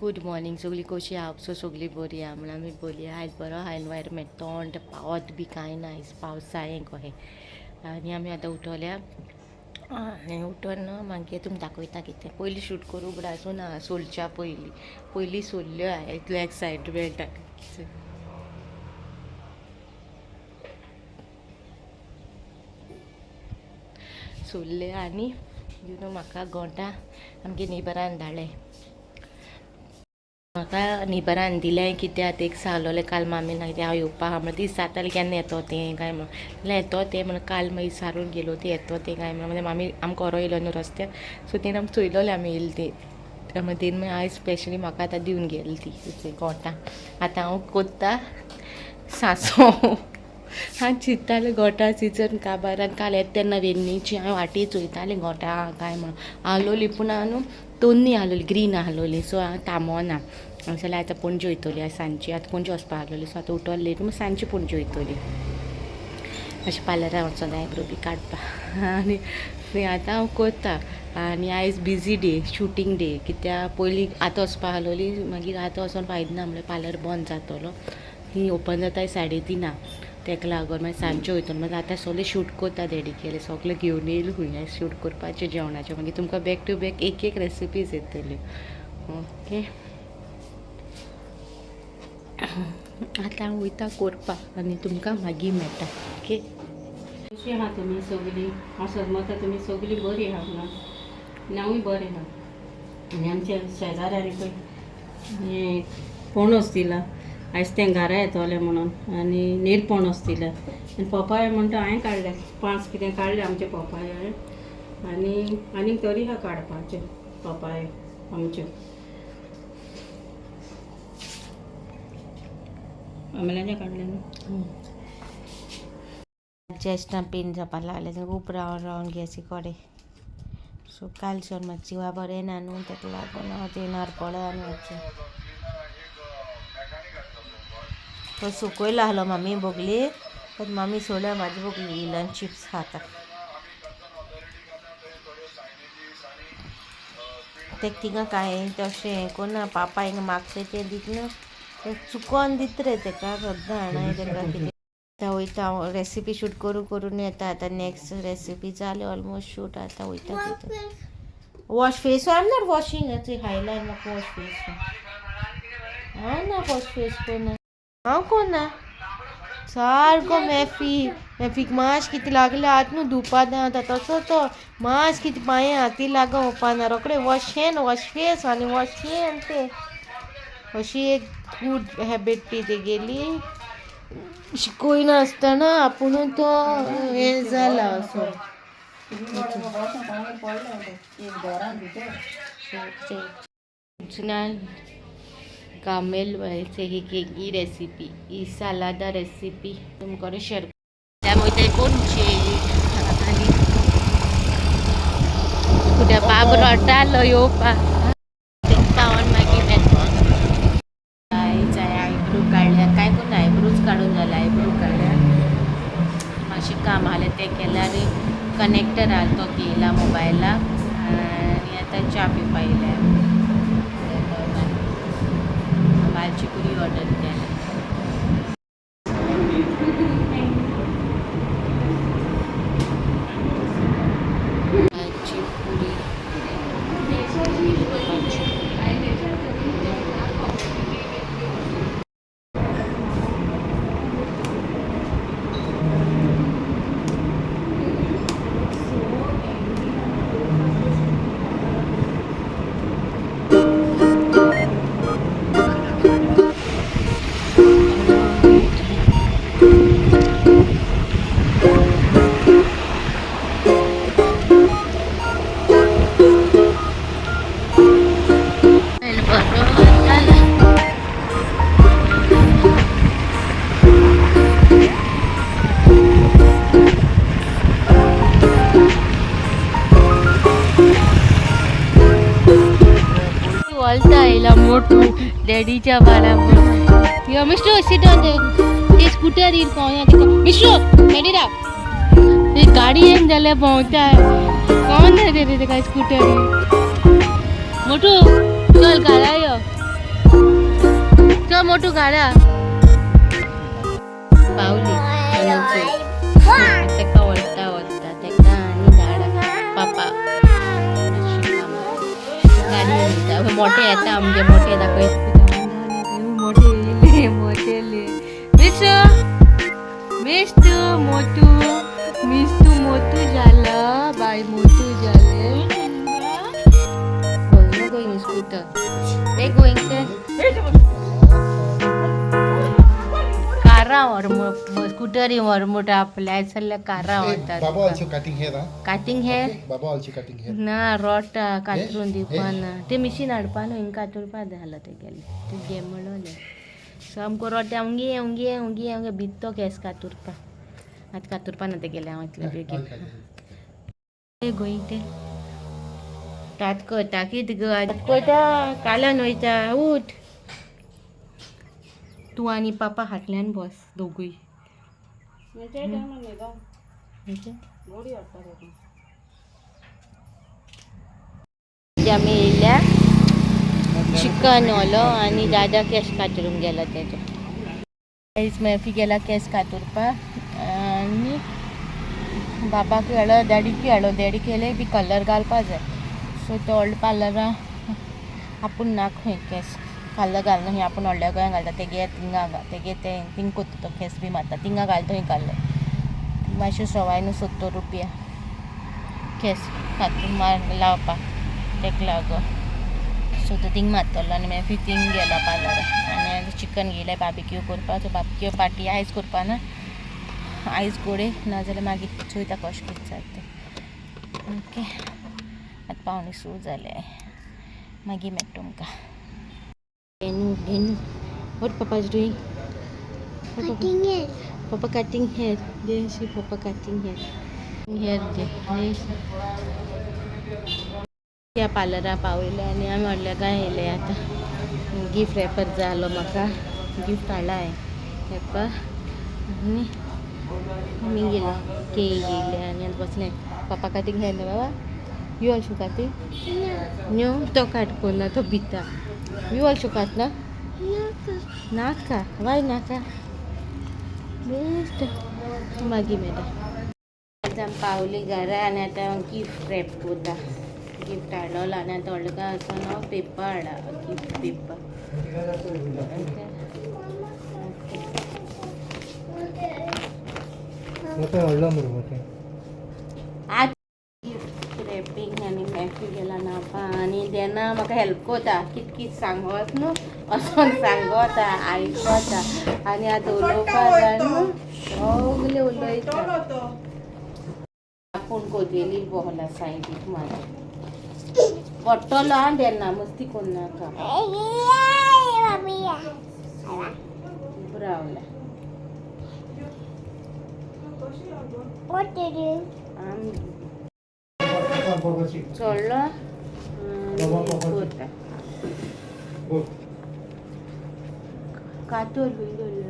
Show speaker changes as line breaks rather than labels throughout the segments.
Good morning सगळी कशी आहा सगळी बरी आहा म्हणून आमी बरी आयज बरो आहा एनवायरमेंट थंड पावत बी कांय ना आयज पावसाळें कहें आनी आमी आतां उठवल्या आनी उठोन मागीर तुमकां दाखयता कितें पयलीं शूट करूंक बरासून ना सोलच्या पयलीं सोल्ल्यो हांवें इतलो एक्सायटमेंट सोल्ले आनी म्हाका गोंटा आमगे नेबरान धाडलें म्हाका न्हिबरान दिलें कित्याक एक सांगलोलें काल मामीन कितें हांव येवपा आहा म्हणून दीस जातालें केन्ना येतो तें काय म्हणून जाल्यार येतो तें म्हणून काल मागीर सारून गेलो ती येतो तें काय म्हणून म्हणजे मामी आमकां व्हरो येयलो न्हू रस्त्याक सो तेणें आमकां चोयलोलें आमी येयली ती तेणें मागीर आयज स्पेशली म्हाका आतां दिवन गेली ती गोठां आतां हांव कोत्ता सांसो हांव चिंत्तालें गोठां सिजन काबारान काल येता तेन्ना वेन्नीची हांव वाटी चोयतालें गोठां काय म्हणून आहलोली पूण हांव न्हू तोन्नी आहलोली ग्रीन आहलोली सो हांव थांबोना जाल्यार आतां पणजे वयतली सांजची आतां पणजे वचपा आहलोली सो आतां उठोन लेट म्हूण सांजची पणजे वयतली अशें पार्लरान वचोन आयब्रो बी काडपा आनी आतां हांव कोत्ता आनी आयज बिजी डे शुटींग डे कित्याक पयलीं आतां वचपा आहलोली मागीर आतां वचोन फायदो ना म्हणल्यार पार्लर बंद जातलो ती ओपन जाता 3:30 तेका लागून मागीर सांजचे वयतलो मागीर आतां सगळें शूट कोत्ता डेडिकेटली सगळें घेवन येयली खंय शूट करपाचें जेवणाचें मागीर तुमकां बॅक टू बॅक एक रेसिपीज येतल्यो ओके आतां हांव वयता करपाक आनी तुमकां मागीर मेळटा ओके कशी आहा तुमी सगळीं हांव समजता तुमी सगळीं बरी आहा म्हणून हांवूय बरें आहा आनी आमच्या शेजाऱ्यान पळय हें पणस दिला आयज तें घरा येतोलें म्हणून आनी निरपणस दिला आनी पपाय म्हणटा हांवें काडले 5 कितें काडले आमचे पपाय आनी तरी आहा काडपाचे पपाय आमच्यो आमल्याने काडले न्हू चेस्टां पेन जावपा लागले खूब रावन गेसी कोडे सो कालच्यान म्हाका जिवा बरें ना न्हू तेका लागून हांव ते नारपळा आनी वचचें तो सुकयलो आहलो मम्मी बोगली पण मम्मी सोडल्या म्हाजी बोगली इलन चिप्स खाता तेका थिंगा कांय तशें कोन्ना पापा हिंगा मागता तें दितना चुकोन दिता रे तेका सद्दां हाणाय तेका कितें आतां वयता हांव रेसिपी शूट करून येता आतां नॅक्स्ट रेसिपी जालें ऑलमोस्ट शूट आतां वयता तितून wash face I am not washing highlight म्हाका वॉश फेस हांव ना वॉश फेस कोन्ना हांव कोन्ना सारको मॅफीक माश कितें लागलें आतां न्हू धुवपाक आतां तसो तो माश कितें पांये हाती लागो ओपाना रोकडे वॉश हँड वॉश फेस आनी वॉश हँड ते अशी एक गूड हॅबीट ती तेगेली शिकोयना आसतना आपुणूच तो हें जाला असो कामेल से ही रेसिपी ही सालादा रेसिपी तुमको शेअर त्यामुळे कोणचे आनी कुठे बाब रडटालो येवपा पावन मागीर आयब्रो काडल्या काय करून आयब्रोज काडून जाले आयब्रो काडल्या मातशें काम आसलें तें केलें आनी कनेक्टर आहा तो घेयला मोबायला आनी आतां च्या पिवपा येयल्या भाजी पुरी ऑर्डर केल्या भाजी पुरी बोलता आयला मोठू डॅडीच्या बाळा यो मिस्टर सिट ऑन ते स्कूटर येईल कोण मिस्टर रेडी राव ते गाडी येईन जाल्यार भोंवता कोण रे ते काय स्कूटर मोठू चल घरा यो मोठू गाडा पावली तेका वळता वळता तेका आणि झाडा पापा गाडी येता मोठे येता आमचे मोठे दाखवत मोठे मोठे मिस्तू मोठू झालं बाय मोठू झाले going scooter. We're going to कारावर स्कूटरीवर मोठा आपल्या चालल्या कारावर
Baba also cutting hair, huh?
Cutting hair
Okay, Baba also cutting hair.
ना रोट कातरून दिवपान ते मिशीन हाडपान हिंग कातरपा झालं ते गेले ते गेम म्हणले सामको रोट्या उंगी उंगी उंगी उंगी भित्तो केस कातरपा आता कातरपा ना ते गेले हांव इतले बेगीन गोईंग ते तात करता कित ग करता कालन वयता उठ तू आणि पापा हाटल्यान बस दोगूय आमी येयल्या चिकन ओलो आणि दादा केस कातरून गेला तेजो मेफी गेला केस कातरपा आणि बाबाक हेळो डॅडीक येले बी कलर घालपा जाय सो तो व्हडलो पार्लरा आपूण नाक खंय केस कलर घालना खंय आपूण व्हडल्या गोंयान घालता तेगे थिंगा तेगे ते थिंग कोत्ता तो केस बी मारता थिंगा घालता खंय कलर मातशें सवाय न्हू 70 रुपया केस कातरून मार लावपाक तेका लागून सो तो थिंग मारतलो आनी मागीर थिंग गेला पार्लरा आनी चिकन घेयलें बार्बिक्यू करपाक बार्बिक्यू पार्टी आयज करपा ना आयज गोडे नाजाल्यार मागीर चोयता कशें कितें जाता तें ओके आतां पावणे 6 जाले मागीर मेळटा तुमकां घेनू what papa is doing cutting hair papa cutting hair yes papa cutting hair त्या पार्लरा पावयले आनी आमी व्हडल्या काय येयले आतां गिफ्ट रॅपर जालो म्हाका गिफ्ट हाडला हांवें रॅपर आनी आमी गेले केक घेयले आनी आतां बसले पापा कटींग हेयर न्हू बाबा यू ऑल्सो कटींग न्यू तो काट पडला तो भिता यू ऑल्सो काट ना नाका वाय नाका बेस्ट मागीर मेळटा आतां पावली घरा आनी आतां गिफ्ट रॅप करता गिफ्ट हाडलो आनी आतां व्हडलो काय आसा पेपर हाडा गिफ्ट पेपर गिफ्ट रॅपिंग आनी मॅफी गेला नापा आनी तेन्ना म्हाका हेल्प करता कित कित सांगोत न्हू असोन सांगोता आयकोता आनी आतां उलोवपा जाय न्हू सगलें उलयता आपूण कोदेली बॉल आसा एक म्हाजो पडटलो आं तेन्ना मस्ती कोन्नाका रावला चडलो करता कातोर बीन दवरले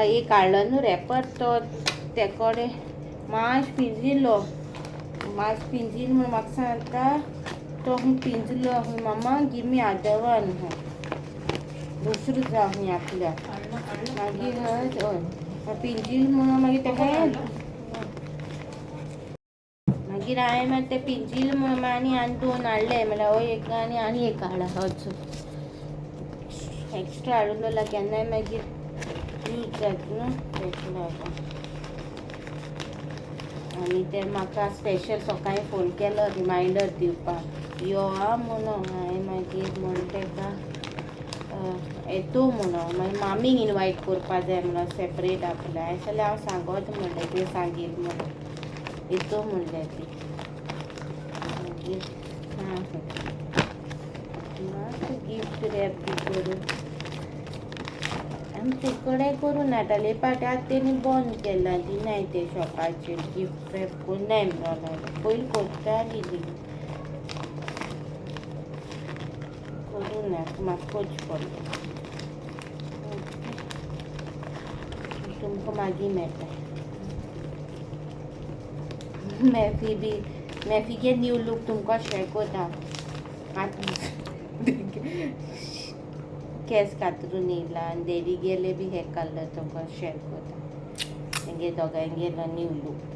एक काडलो न्हू रॅपर तो ते कडेन मातशें पिंजिल्लो मातशें पिंजील म्हूण म्हाका सांगता तो पिंजलो मामा गिव मी अदर वन दुसरो जावं खंय आपल्या मागीर हय पिंजील म्हणून मागीर तेका मागीर हांवें मागीर ते पिंजील म्हणून आनी 2 हाडले म्हणल्यार हो एक आनी एक हाडा हजो एक्स्ट्रा हाडून दवरला केन्नाय मागीर यूज जाता न्हू तेका लागून आनी ते म्हाका स्पेशल सकाळीं फोन केलो रिमायंडर दिवपाक यो आ म्हणून हांवें मागीर म्हणून तेका येतो म्हणून मागीर मामीक इनवायट करपा जाय म्हणून सेपरेट आपल्या हांवें जाल्यार हांव सांगोत म्हणलें तुवें सांगील म्हणून येतो म्हणलें ती मागीर गिफ्ट रॅप बी करून आमी ते कडेन करून हाडटाले पाट्याक तेणी बंद केला दिनाय ते शॉपाचेर गिफ्ट रॅप कोन्नाय म्हणून पयलीं करताली ती करूं ना म्हाका करचें पडलें तुमकां मागीर मेळटा मॅफी बी मॅफीचे न्यू लूक तुमकां शेअर करता केस कातरून येयला आनी डेडी गेले बी हे कलर तुमकां शेअर करता तेंगे दोगांयगेलो न्यू लूक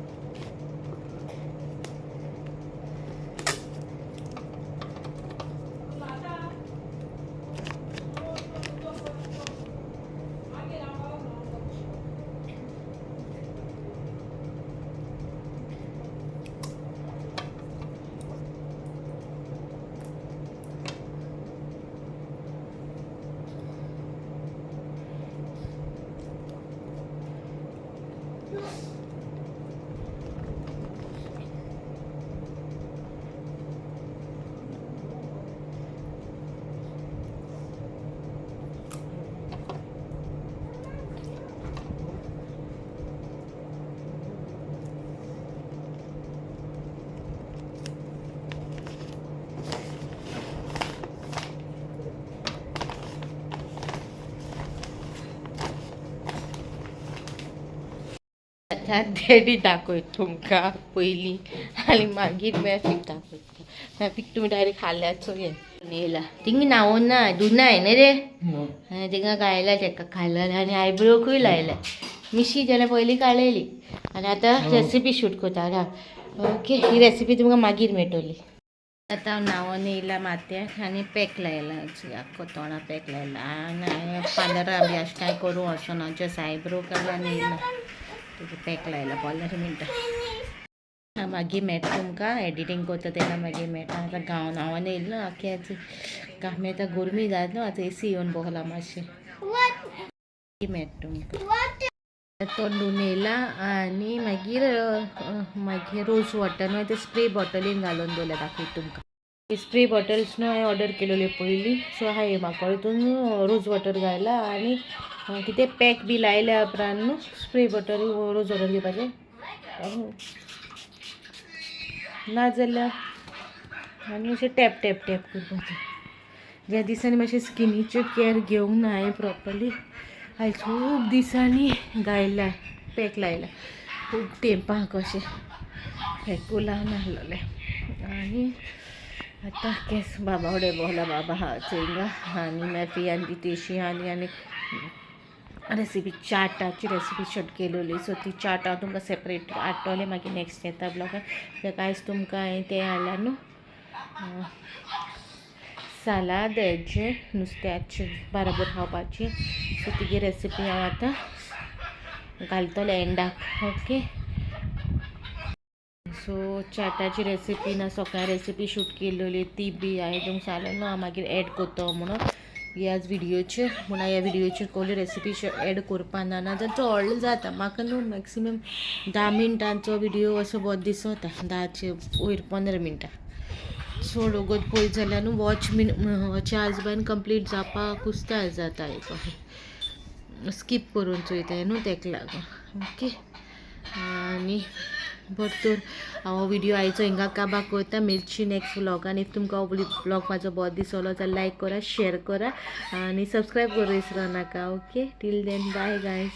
आतां डॅडी दाखयत तुमकां पयलीं आनी मागीर मॅफीक दाखयता मॅफीक तुमी डायरेक्ट खाल्याचो ये येयला थिंग न्हांवून ना धुना न्ही रे थिंगा गायला तेका खायला आनी आयब्रोकूय लायला मिशी जाल्यार पयलीं काडलेली आनी आतां रेसिपी शूट करता ओके ही रेसिपी तुमकां मागीर मेळटली आतां हांव न्हांवून येयला माथ्याक आनी पॅक लायला आख्खो तोंडा पॅक लायला आनी पार्लरा बी अशें कांय करूं वचना जस्ट आयब्रो काडला आनी येयला तुका पॅक लायला 15 मिनटां मागीर मेळटा तुमकां एडिटींग करता तेन्ना मागीर मेळटा आतां न्हांवून येयला न्हू आख्खें आतां आतां गरमी जाता न्हू आतां एसी येवन बसला मातशें मेळटा तुमकां तोंडून येयला आनी मागीर रोज वॉटर न्हू ते स्प्रे बॉटलीन घालून दवरल्या दाखयता तुमकां स्प्रे बॉटल्स न्हू हांवें ऑर्डर केलेल्यो पयलीं सो हांवें म्हाका हितून रोज वॉटर घायला आनी कितें पॅक बी लायल्या उपरांत न्हू स्प्रे बॉटल रोज वॉटर घेवपाचें नाजाल्यार आनी अशें टॅप टॅप टॅप करपाचें ज्या दिसांनी मातशें स्किनीचें कॅर घेवंक ना हांवें प्रॉपरली आयज खूब दिसांनी घायला पॅक लायला खूब तेंपाक अशें पॅकू लावन आहलोलें आनी आतां केस बाबा कडेन बोला बाबा हा चोयंगा आनी मॅफी आनी ती तेशी आनी रेसिपी चाटाची रेसिपी शूट केलेली सो ती चाट हांव तुमकां सेपरेट हाडटलें मागीर नेक्स्ट येता ब्लॉगार तेका आयज तुमकां हांवें तें हाडलां न्हू सालाद हेजें नुस्त्याचें बरोबर खावपाचें सो तिगे रेसिपी हांव आतां घालतलें एंडाक ओके सो चाटाची रेसिपी ना सकाळीं रेसिपी शूट केलेली ती बी हांवें तुमकां सांगलें न्हू हांव मागीर एड करता म्हणून ह्याच व्हिडिओचेर पूण ह्या व्हिडिओचेर कसली रेसिपी एड करपा ना जाल्यार तो व्हडलो जाता म्हाका न्हू मॅक्सिमम 10 मिनटांचो व्हिडिओ असो बोरो दिसता 10चे वयर 15 मिनटां सो लोगोत पळयत जाल्यार न्हू वॉच हजबंड कंप्लीट जावपाक कुस्तार जाता स्कीप करून चोयताय न्हू तेका लागून ओके आनी भरपूर हांव व्हिडिओ आयचो हिंगा काबार करता मेळची नेक्स्ट व्लॉगान इफ तुमकां व्लॉग म्हाजो बरो दिसलो जाल्यार लायक करा शेअर करा आनी सबस्क्रायब करूं विसरो नाका okay till then bye guys